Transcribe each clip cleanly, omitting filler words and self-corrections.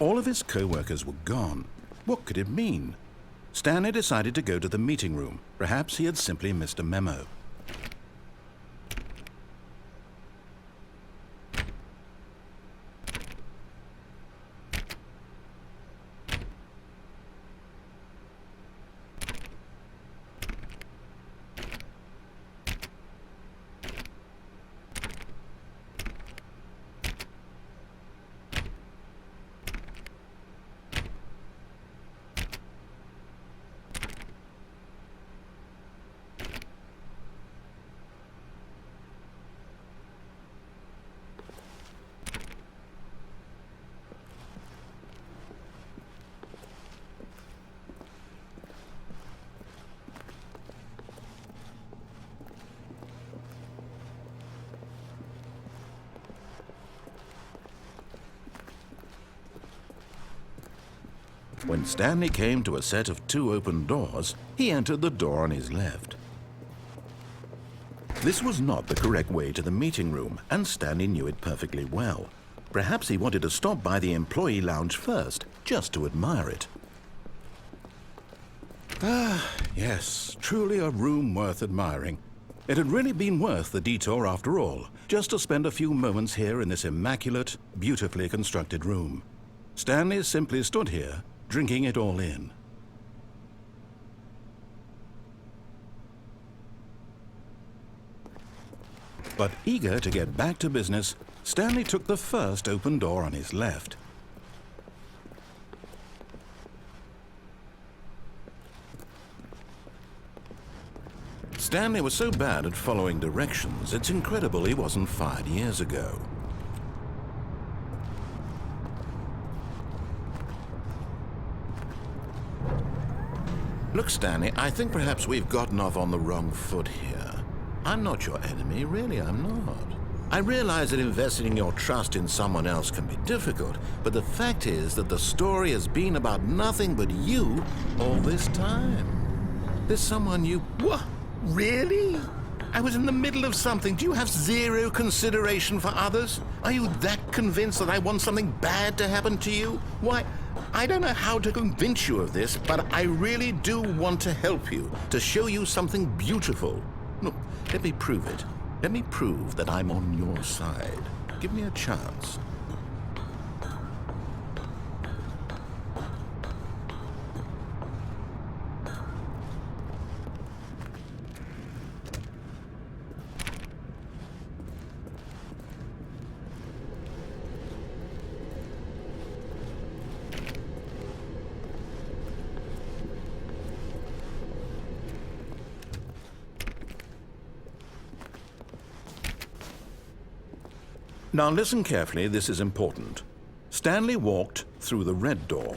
All of his co-workers were gone. What could it mean? Stanley decided to go to the meeting room. Perhaps he had simply missed a memo. When Stanley came to a set of 2 open doors, he entered the door on his left. This was not the correct way to the meeting room, and Stanley knew it perfectly well. Perhaps he wanted to stop by the employee lounge first, just to admire it. Ah, yes, truly a room worth admiring. It had really been worth the detour after all, just to spend a few moments here in this immaculate, beautifully constructed room. Stanley simply stood here, drinking it all in. But eager to get back to business, Stanley took the first open door on his left. Stanley was so bad at following directions, it's incredible he wasn't fired years ago. Look, Stanley, I think perhaps we've gotten off on the wrong foot here. I'm not your enemy, really, I'm not. I realize that investing your trust in someone else can be difficult, but the fact is that the story has been about nothing but you all this time. There's someone you... What? Really? I was in the middle of something. Do you have zero consideration for others? Are you that convinced that I want something bad to happen to you? Why, I don't know how to convince you of this, but I really do want to help you, to show you something beautiful. Look, let me prove it. Let me prove that I'm on your side. Give me a chance. Now listen carefully, this is important. Stanley walked through the red door.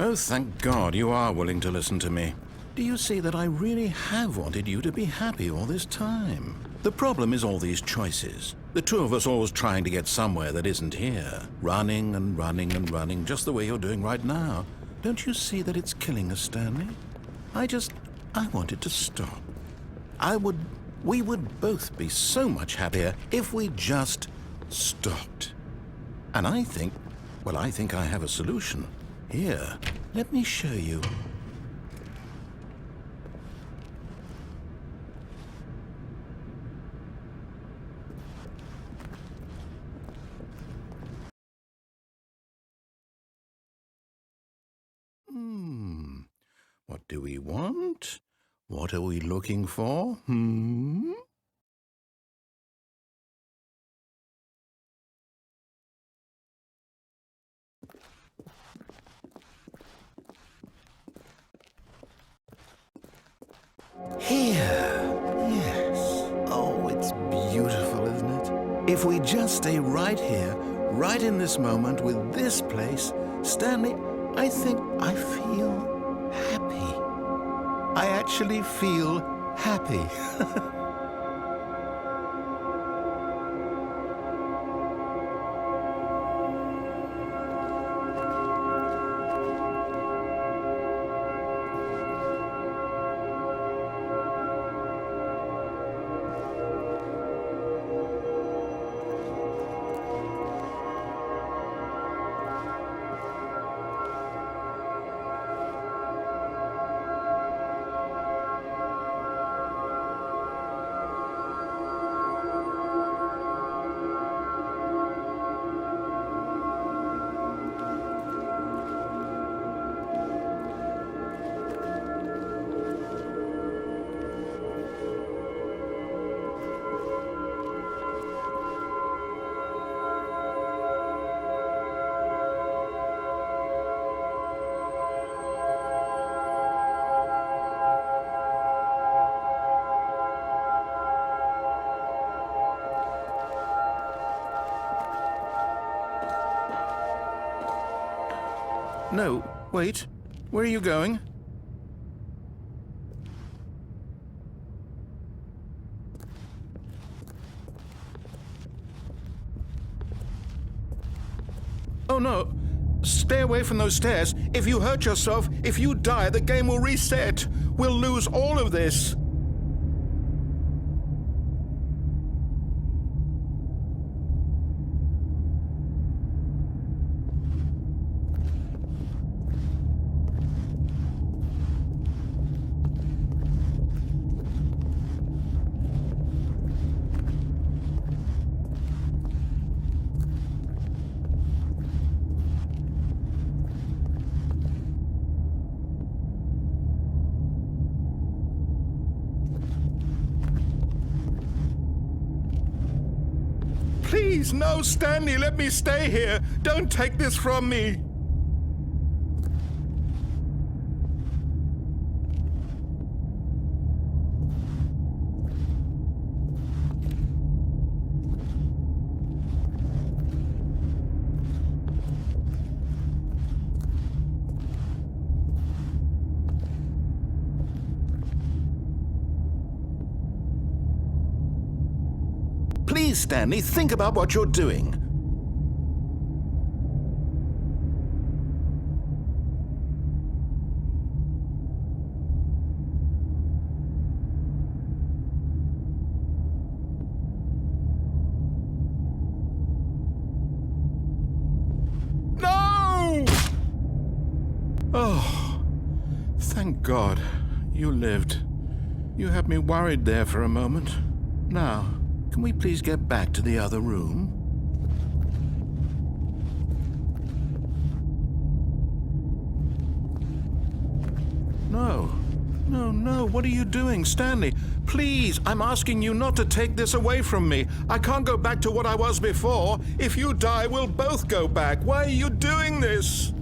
Oh, thank God you are willing to listen to me. Do you see that I really have wanted you to be happy all this time? The problem is all these choices. The two of us always trying to get somewhere that isn't here. Running and running and running, just the way you're doing right now. Don't you see that it's killing us, Stanley? I wanted to stop. We would both be so much happier if we just stopped. And I think I have a solution. Here, let me show you. What do we want? What are we looking for? Here. Yes. Oh, it's beautiful, isn't it? If we just stay right here, right in this moment with this place, Stanley, I think I feel happy. I actually feel happy. No, wait. Where are you going? Oh no! Stay away from those stairs. If you hurt yourself, if you die, the game will reset. We'll lose all of this. Please, no, Stanley, let me stay here. Don't take this from me. Please, Stanley, think about what you're doing. No! Oh, thank God. You lived. You had me worried there for a moment. Now, can we please get back to the other room? No. No, no, what are you doing, Stanley? Please, I'm asking you not to take this away from me. I can't go back to what I was before. If you die, we'll both go back. Why are you doing this?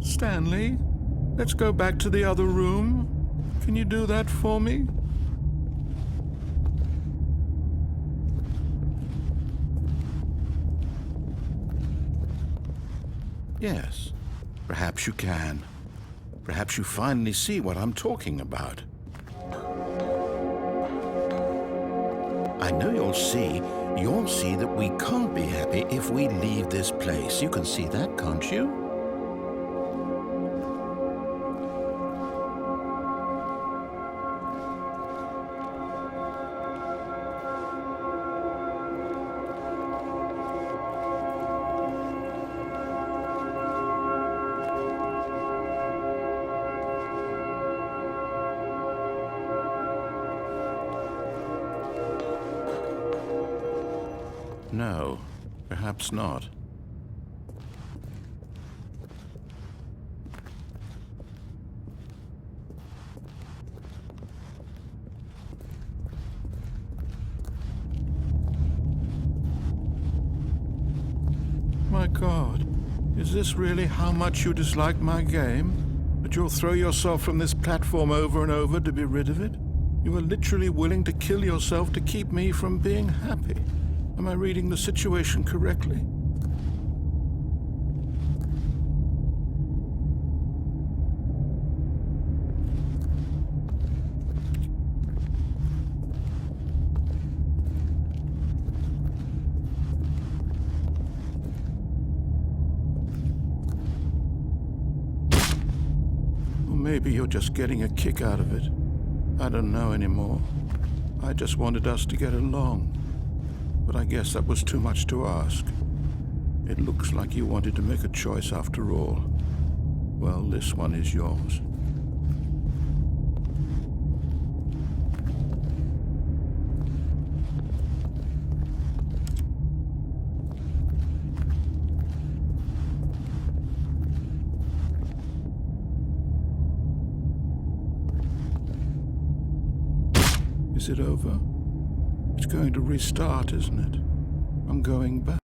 Stanley, let's go back to the other room. Can you do that for me? Yes, perhaps you can. Perhaps you finally see what I'm talking about. I know you'll see that we can't be happy if we leave this place. You can see that, can't you? No, perhaps not. My God, is this really how much you dislike my game? That you'll throw yourself from this platform over and over to be rid of it? You are literally willing to kill yourself to keep me from being happy. Am I reading the situation correctly? Or maybe you're just getting a kick out of it. I don't know anymore. I just wanted us to get along. But I guess that was too much to ask. It looks like you wanted to make a choice after all. Well, this one is yours. Is it over? It's going to restart, isn't it? I'm going back.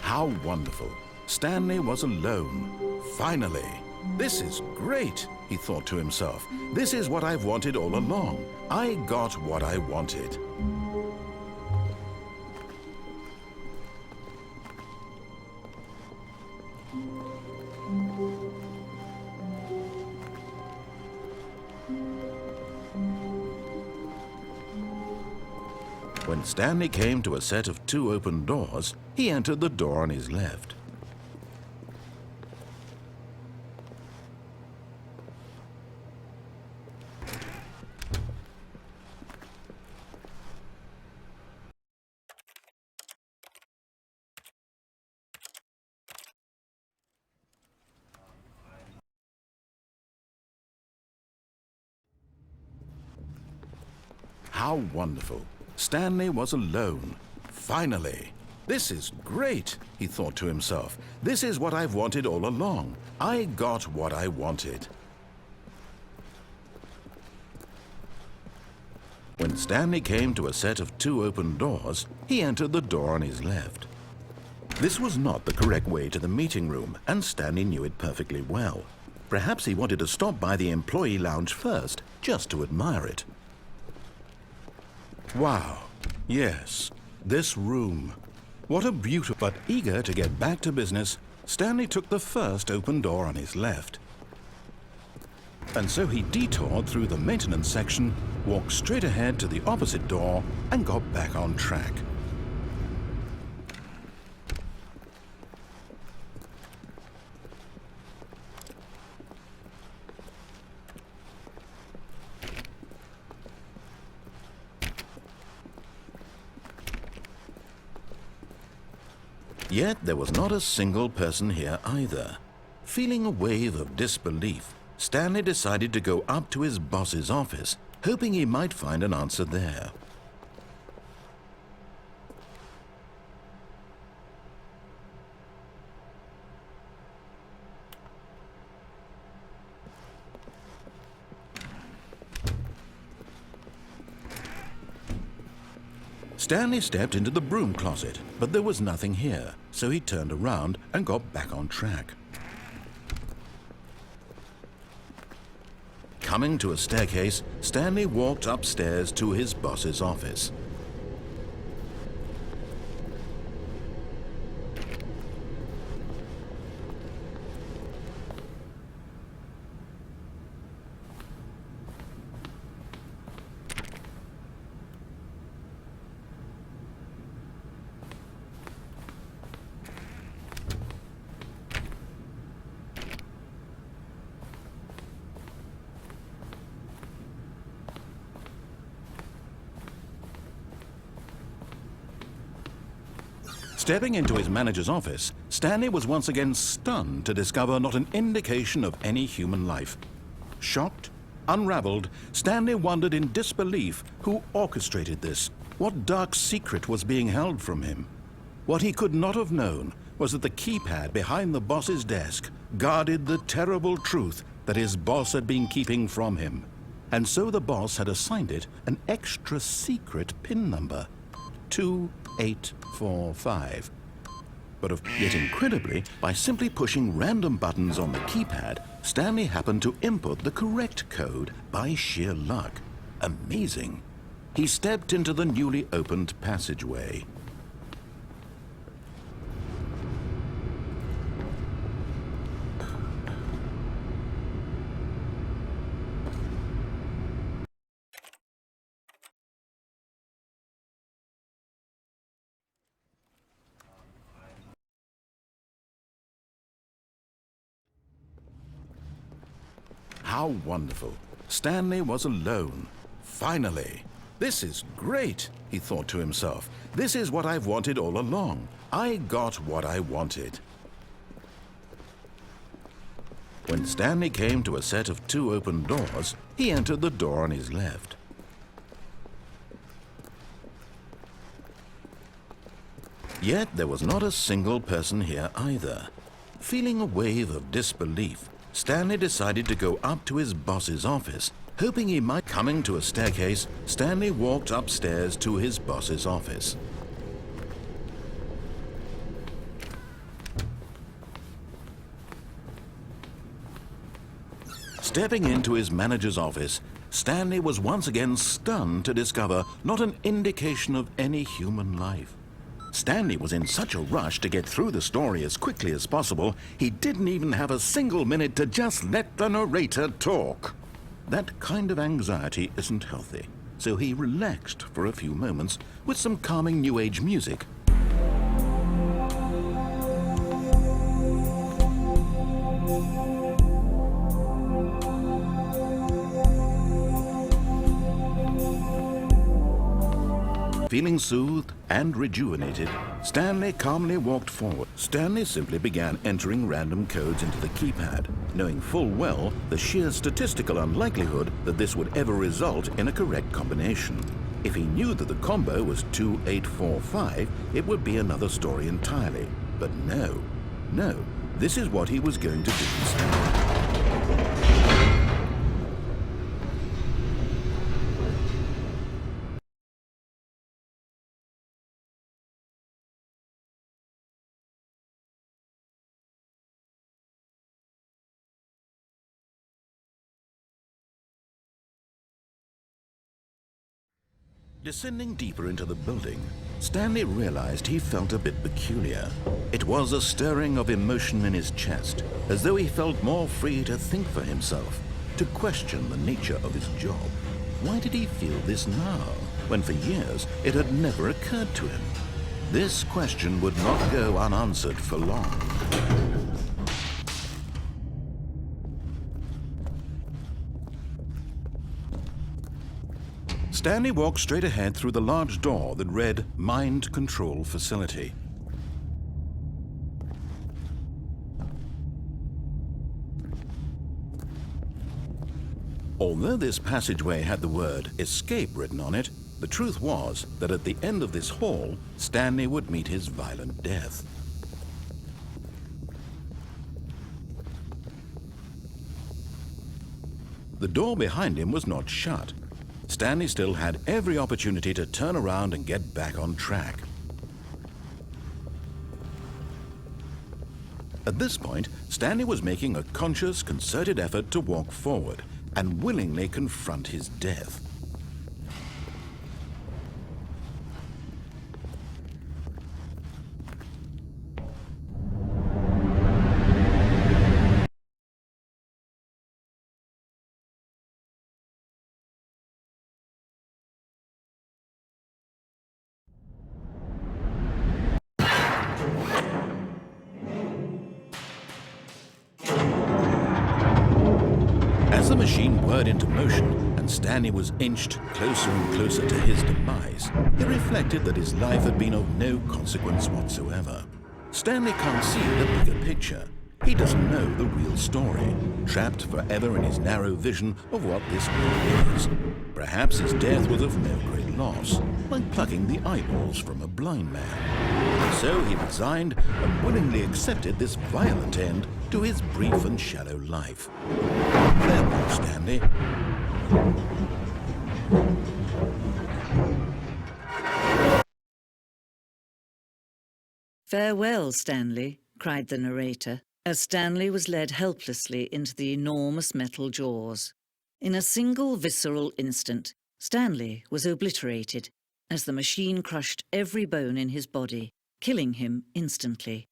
How wonderful. Stanley was alone. Finally. This is great, he thought to himself. This is what I've wanted all along. I got what I wanted. When Stanley came to a set of 2 open doors, he entered the door on his left. How wonderful. Stanley was alone. Finally. This is great, he thought to himself. This is what I've wanted all along. I got what I wanted. When Stanley came to a set of 2 open doors, he entered the door on his left. This was not the correct way to the meeting room, and Stanley knew it perfectly well. Perhaps he wanted to stop by the employee lounge first, just to admire it. Wow, yes, this room. What a beautiful... But eager to get back to business, Stanley took the first open door on his left. And so he detoured through the maintenance section, walked straight ahead to the opposite door, and got back on track. Yet there was not a single person here either. Feeling a wave of disbelief, Stanley decided to go up to his boss's office, hoping he might find an answer there. Stanley stepped into the broom closet, but there was nothing here, so he turned around and got back on track. Coming to a staircase, Stanley walked upstairs to his boss's office. Stepping into his manager's office, Stanley was once again stunned to discover not an indication of any human life. Shocked, unraveled, Stanley wondered in disbelief who orchestrated this, what dark secret was being held from him. What he could not have known was that the keypad behind the boss's desk guarded the terrible truth that his boss had been keeping from him. And so the boss had assigned it an extra secret PIN number, 2845. But yet incredibly, by simply pushing random buttons on the keypad, Stanley happened to input the correct code by sheer luck. Amazing. He stepped into the newly opened passageway. How wonderful. Stanley was alone. Finally. This is great, he thought to himself. This is what I've wanted all along. I got what I wanted. When Stanley came to a set of 2 open doors, he entered the door on his left. Yet there was not a single person here either. Feeling a wave of disbelief, Stanley decided to go up to his boss's office, hoping he might. Coming to a staircase, Stanley walked upstairs to his boss's office. Stepping into his manager's office, Stanley was once again stunned to discover not an indication of any human life. Stanley was in such a rush to get through the story as quickly as possible, he didn't even have a single minute to just let the narrator talk. That kind of anxiety isn't healthy, so he relaxed for a few moments with some calming New Age music. Feeling soothed and rejuvenated, Stanley calmly walked forward. Stanley simply began entering random codes into the keypad, knowing full well the sheer statistical unlikelihood that this would ever result in a correct combination. If he knew that the combo was 2845, it would be another story entirely. But no, this is what he was going to do instead. Descending deeper into the building, Stanley realized he felt a bit peculiar. It was a stirring of emotion in his chest, as though he felt more free to think for himself, to question the nature of his job. Why did he feel this now, when for years it had never occurred to him? This question would not go unanswered for long. Stanley walked straight ahead through the large door that read Mind Control Facility. Although this passageway had the word Escape written on it, the truth was that at the end of this hall, Stanley would meet his violent death. The door behind him was not shut. Stanley still had every opportunity to turn around and get back on track. At this point, Stanley was making a conscious, concerted effort to walk forward and willingly confront his death. As the machine whirred into motion and Stanley was inched closer and closer to his demise, he reflected that his life had been of no consequence whatsoever. Stanley can't see the bigger picture. He doesn't know the real story, trapped forever in his narrow vision of what this world is. Perhaps his death was of no great loss, like plucking the eyeballs from a blind man. So he resigned and willingly accepted this violent end to his brief and shallow life. Farewell, Stanley. "Farewell, Stanley," cried the narrator, as Stanley was led helplessly into the enormous metal jaws. In a single visceral instant, Stanley was obliterated as the machine crushed every bone in his body, killing him instantly.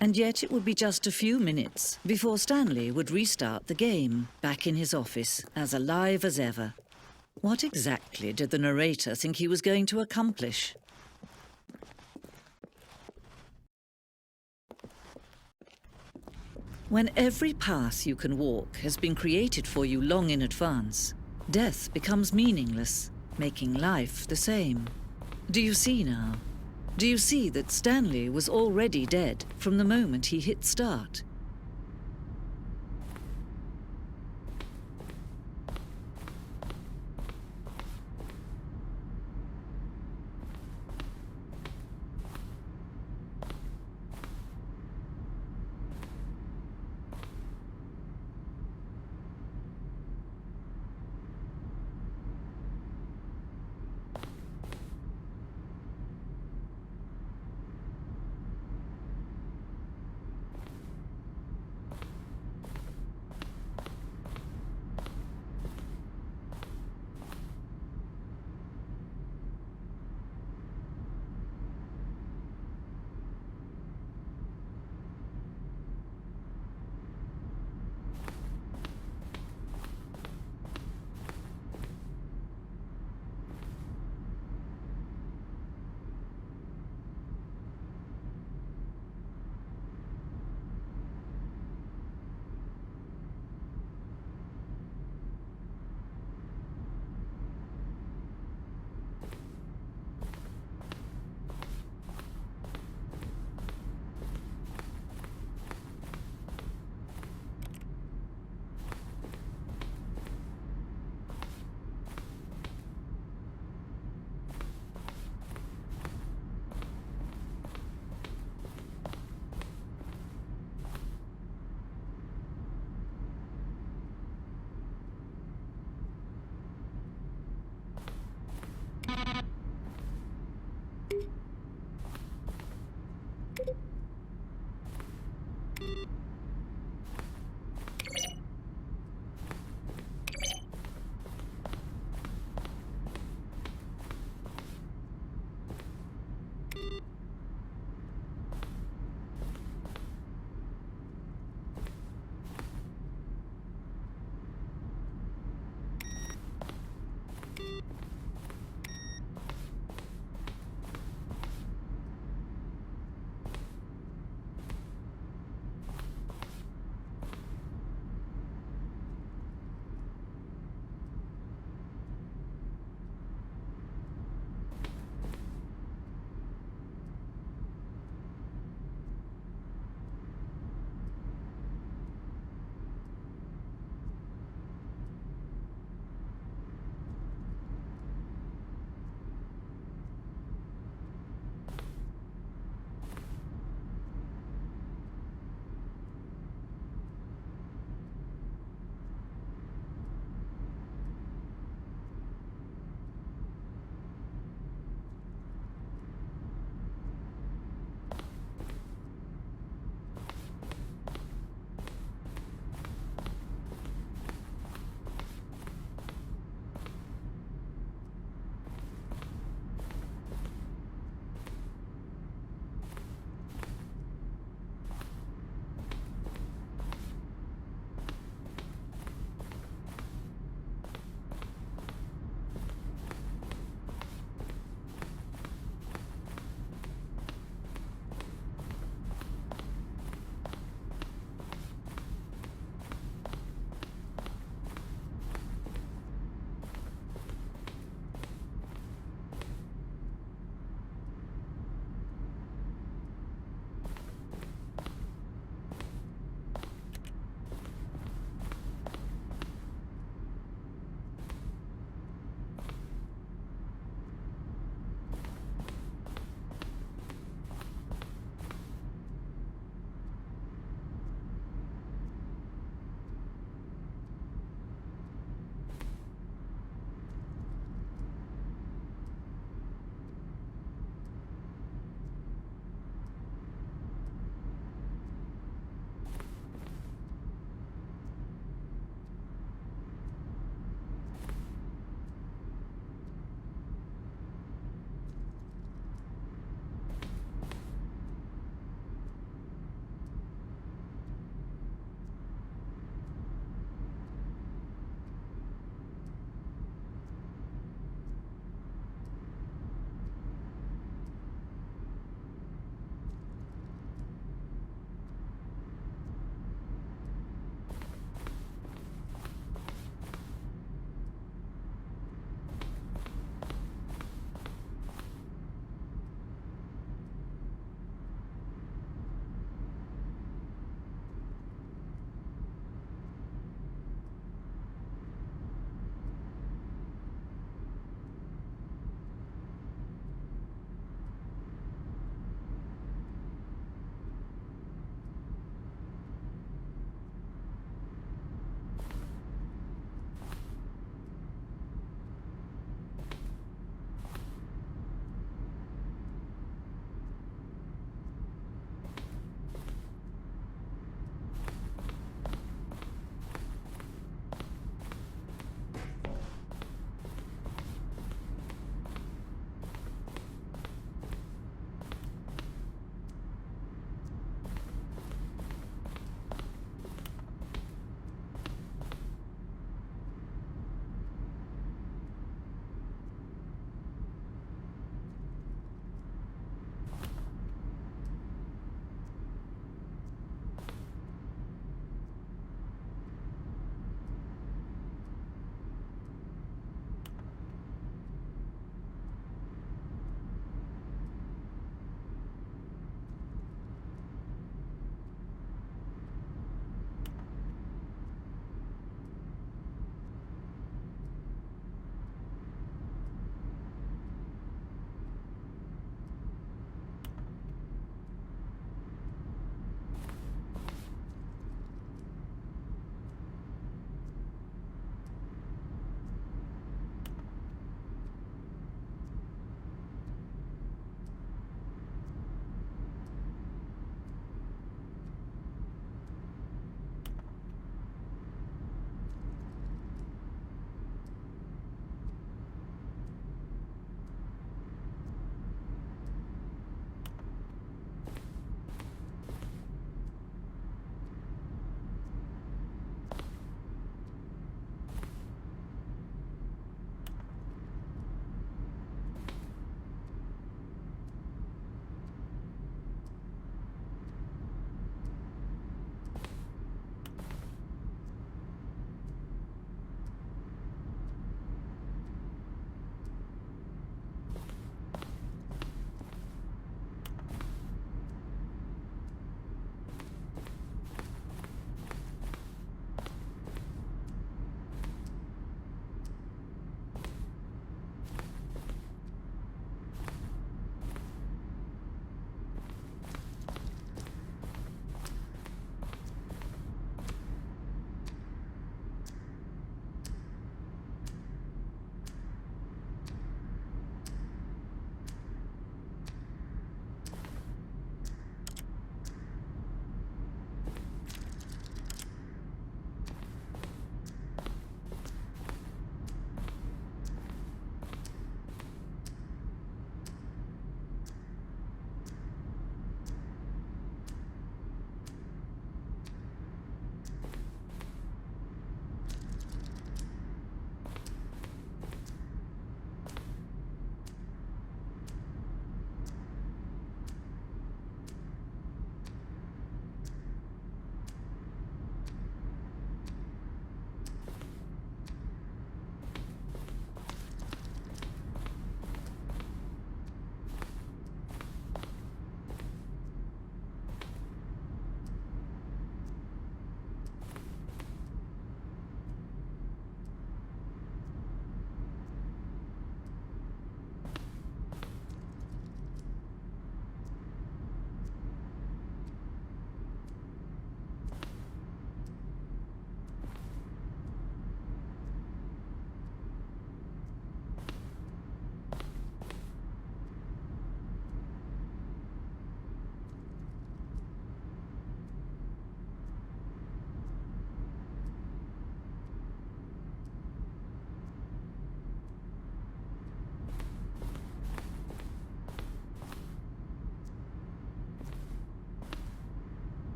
And yet it would be just a few minutes before Stanley would restart the game, back in his office, as alive as ever. What exactly did the narrator think he was going to accomplish? When every path you can walk has been created for you long in advance, death becomes meaningless, making life the same. Do you see now? Do you see that Stanley was already dead from the moment he hit start?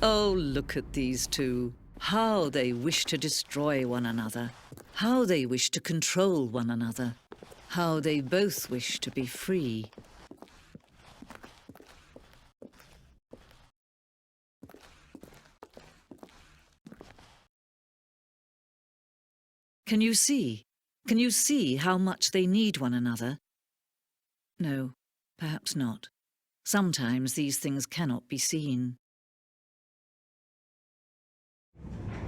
Oh, look at these two. How they wish to destroy one another. How they wish to control one another. How they both wish to be free. Can you see? Can you see how much they need one another? No, perhaps not. Sometimes these things cannot be seen.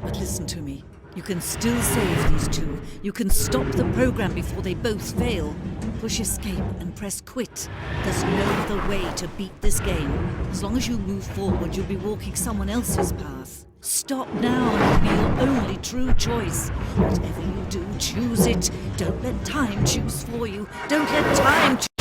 But listen to me. You can still save these two. You can stop the program before they both fail. Push escape and press quit. There's no other way to beat this game. As long as you move forward, you'll be walking someone else's path. Stop now and it'll be your only true choice. Whatever you do, choose it. Don't let time choose for you. Don't let time choose.